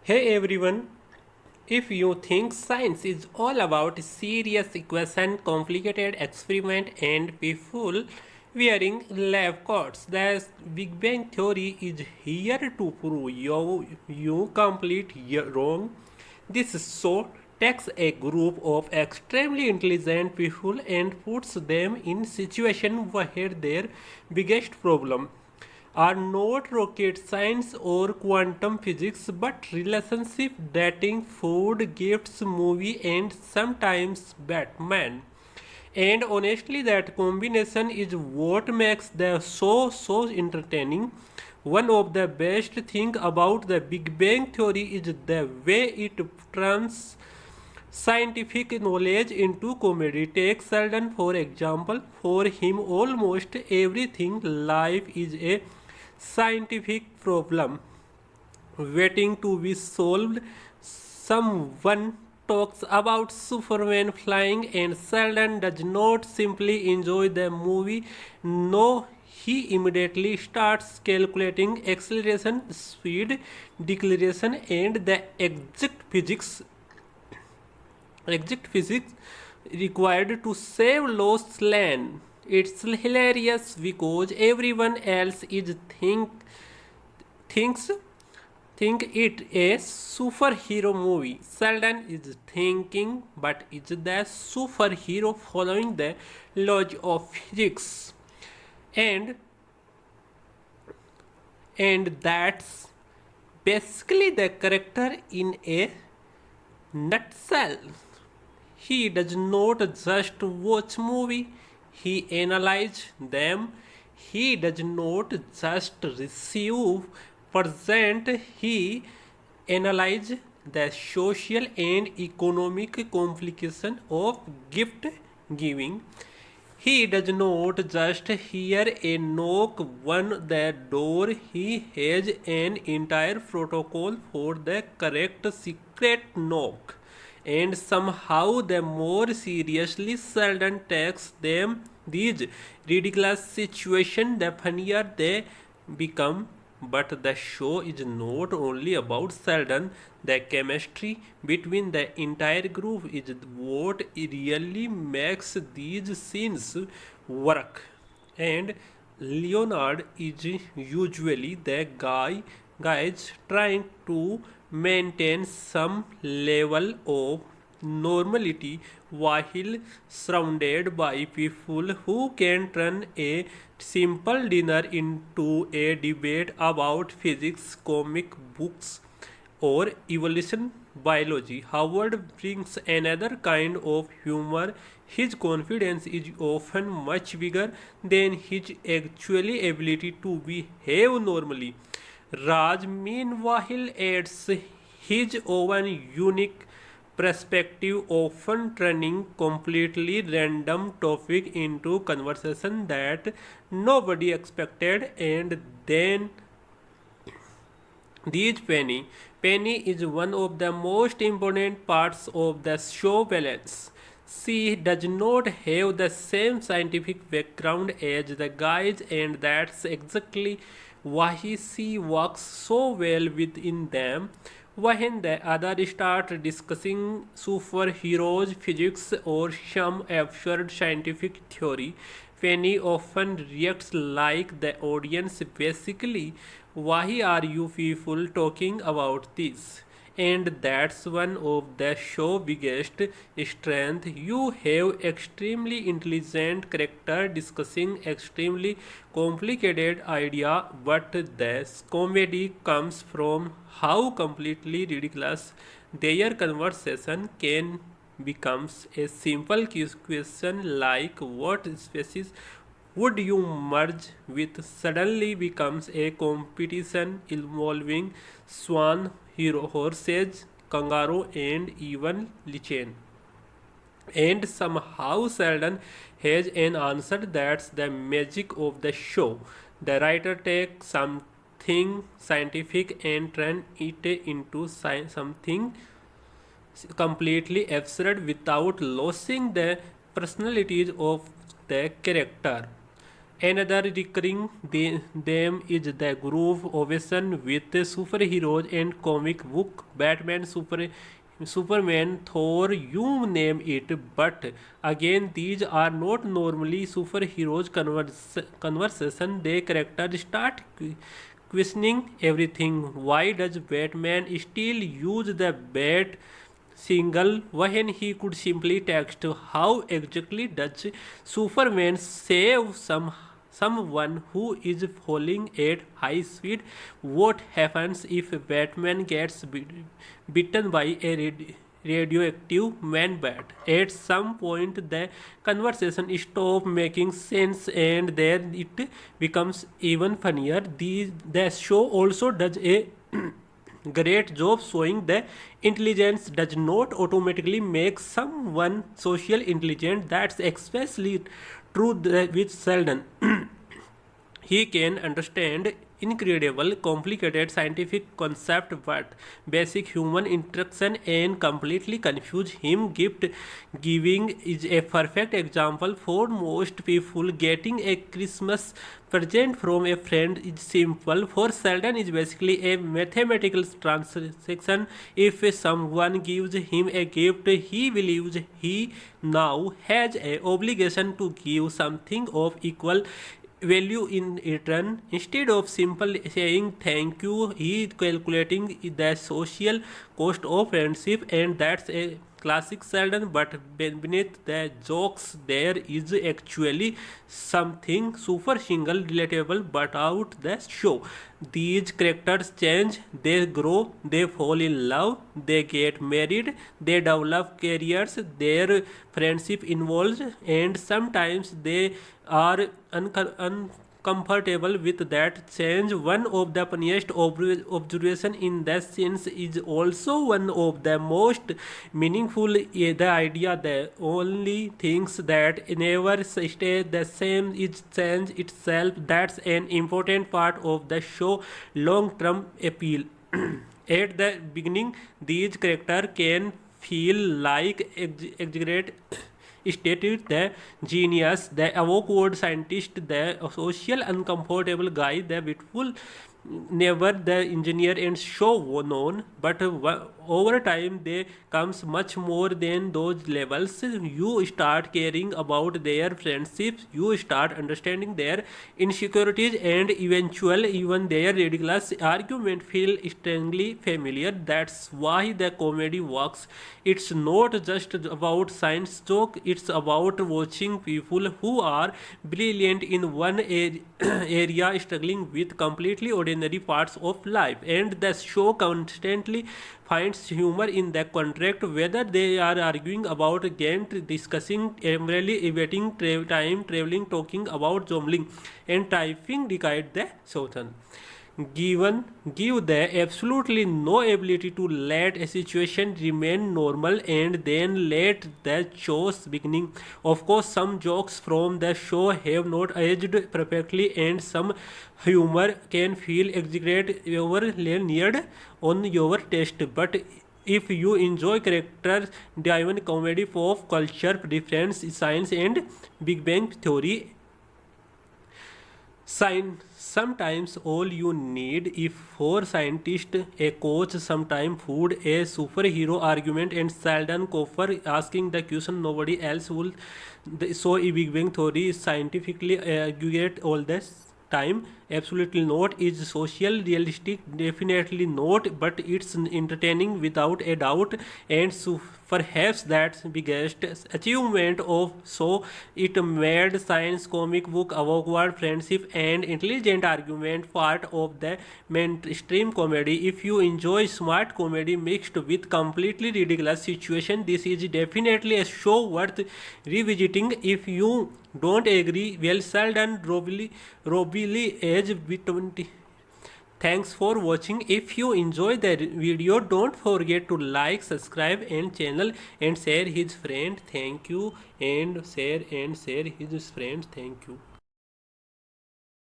Hey everyone, if you think science is all about serious equation, complicated experiment and people wearing lab coats, the Big Bang Theory is here to prove you complete wrong. This show takes a group of extremely intelligent people and puts them in situation where their biggest problem are not rocket science or quantum physics but relationship, dating, food, gifts, movie, and sometimes Batman. And honestly, that combination is what makes the show so entertaining. One of the best thing about the Big Bang Theory is the way it turns scientific knowledge into comedy. Take Sheldon for example. For him, almost everything life is a scientific problem waiting to be solved. Someone talks about Superman flying, and Sheldon does not simply enjoy the movie. No, he immediately starts calculating acceleration, speed, deceleration, and the exact physics required to save lost land. It's hilarious because everyone else is thinks think it a superhero movie. Sheldon is thinking, but is the superhero following the laws of physics? And and that's basically the character in a nutshell. He does not just watch movie, he analyzes them. He does not just receive present, he analyzes the social and economic complication of gift giving. He does not just hear a knock on the door, he has an entire protocol for the correct secret knock. And somehow, the more seriously Sheldon takes them, these ridiculous situations, the funnier they become. But the show is not only about Sheldon. The chemistry between the entire group is what really makes these scenes work. And Leonard is usually the guys trying to maintain some level of normality while surrounded by people who can turn a simple dinner into a debate about physics, comic books, or evolution biology. Howard brings another kind of humor. His confidence is often much bigger than his actual ability to behave normally. Raj, meanwhile, adds his own unique perspective, often turning completely random topic into conversation that nobody expected. And then these Penny is one of the most important parts of the show balance. She does not have the same scientific background as the guys, and that's exactly why she works so well within them. When the others start discussing superheroes, physics, or some absurd scientific theory, Penny often reacts like the audience, basically, why are you people talking about this? And that's one of the show's biggest strength. You have extremely intelligent character discussing extremely complicated idea, but the comedy comes from how completely ridiculous their conversation can becomes. A simple question like what species would you merge with suddenly becomes a competition involving swan, horses, kangaroo, and even lichen. And somehow Sheldon has an answer. That's the magic of the show. The writer takes something scientific and turn it into something completely absurd without losing the personalities of the character. Another recurring theme is the groove ovation with superheroes and comic book Batman, Superman, Thor, you name it. But again, these are not normally superheroes conversation. They characters start questioning everything. Why does Batman still use the bat single when he could simply text? How exactly does Superman save someone who is falling at high speed? What happens if Batman gets bitten by a radioactive man bat? At some point, the conversation stops making sense, and then it becomes even funnier. The show also does a great job showing that intelligence does not automatically make someone social intelligent. That's especially true with Sheldon. He can understand incredible complicated scientific concept but basic human interaction and completely confuse him. Gift giving is a perfect example. For most people, getting a Christmas present from a friend is simple. For Sheldon is basically a mathematical transaction. If someone gives him a gift, he believes he now has a obligation to give something of equal value in return. Instead of simply saying thank you, he is calculating the social cost of friendship, and that's a classic Sheldon. But beneath the jokes, there is actually something super single relatable but out the show. These characters change, they grow, they fall in love, they get married, they develop careers, their friendship involves, and sometimes they are uncomfortable with that change. One of the funniest observation in that sense is also one of the most meaningful. The idea that only things that never stay the same is change itself. That's an important part of the show long-term appeal. At the beginning, these characters can feel like exaggerate stated the genius, the awkward scientist, the social uncomfortable guy, the beautiful never the engineer and so known. But over time they comes much more than those levels. You start caring about their friendships, you start understanding their insecurities, and eventually even their ridiculous argument feel strangely familiar. That's why the comedy works. It's not just about science joke, it's about watching people who are brilliant in one area struggling with completely ordinary parts of life. And the show constantly finds humor in the contract, whether they are arguing about Gantt, discussing emeraldly evading time traveling, talking about zombling, and typing decide the Southern. Give the absolutely no ability to let a situation remain normal and then let the show's beginning. Of course, some jokes from the show have not aged perfectly, and some humor can feel exaggerated or layered on your taste. But if you enjoy character driven comedy, pop culture reference, science, and Big Bang Theory, sometimes all you need if for scientist, a coach, sometime food, a superhero argument, and Sheldon Cooper asking the question nobody else will. So a Big Bang Theory is scientifically accurate all this time? Absolutely not. Is social realistic? Definitely not. But it's entertaining without a doubt, and so perhaps that's biggest achievement of so it made science, comic book, awkward friendship, and intelligent argument part of the mainstream comedy. If you enjoy smart comedy mixed with completely ridiculous situation, this is definitely a show worth revisiting. If you don't agree, well, Sheldon Robbie age with 20. Thanks for watching. If you enjoy the video, don't forget to like, subscribe and channel, and share his friend. Thank you. And share his friend. Thank you.